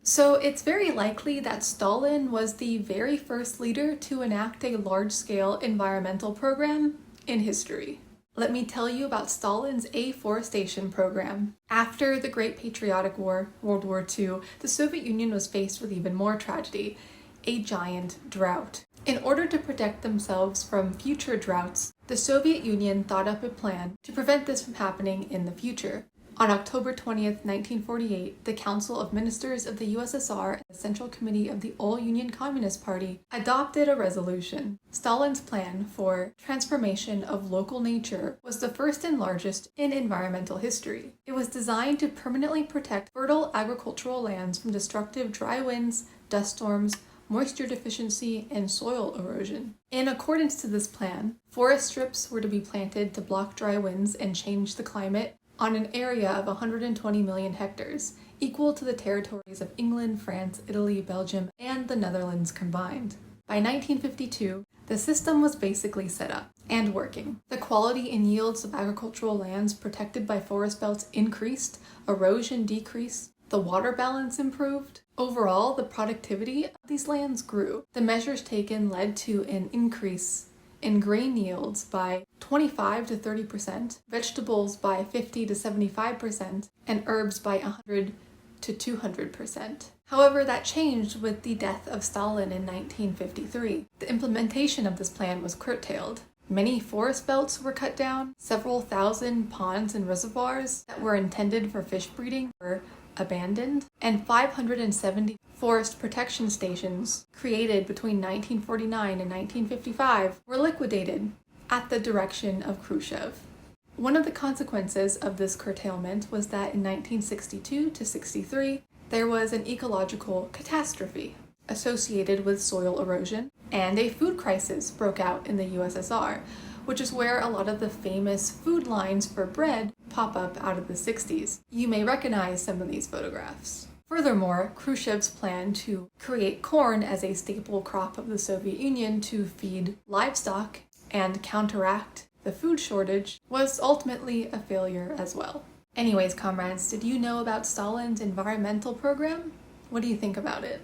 So it's very likely that Stalin was the very first leader to enact a large-scale environmental program in history. Let me tell you about Stalin's Afforestation program. After the Great Patriotic War, World War II, the Soviet Union was faced with even more tragedy, a giant drought. In order to protect themselves from future droughts, the Soviet Union thought up a plan to prevent this from happening in the future. On October 20th, 1948, the Council of Ministers of the USSR and the Central Committee of the All-Union Communist Party adopted a resolution. Stalin's plan for transformation of local nature was the first and largest in environmental history. It was designed to permanently protect fertile agricultural lands from destructive dry winds, dust storms, moisture deficiency, and soil erosion. In accordance to this plan, forest strips were to be planted to block dry winds and change the climate on an area of 120 million hectares, equal to the territories of England, France, Italy, Belgium, and the Netherlands combined. By 1952, the system was basically set up and working. The quality and yields of agricultural lands protected by forest belts increased, erosion decreased, the water balance improved. Overall, the productivity of these lands grew. The measures taken led to an increase in grain yields by 25 to 30%, vegetables by 50 to 75%, and herbs by 100 to 200%. However, that changed with the death of Stalin in 1953. The implementation of this plan was curtailed. Many forest belts were cut down, several thousand ponds and reservoirs that were intended for fish breeding were abandoned, and 570 forest protection stations created between 1949 and 1955 were liquidated at the direction of Khrushchev. One of the consequences of this curtailment was that in 1962 to 63, there was an ecological catastrophe associated with soil erosion, and a food crisis broke out in the USSR, which is where a lot of the famous food lines for bread pop up out of the 60s. You may recognize some of these photographs. Furthermore, Khrushchev's plan to create corn as a staple crop of the Soviet Union to feed livestock and counteract the food shortage was ultimately a failure as well. Anyways, comrades, did you know about Stalin's environmental program? What do you think about it?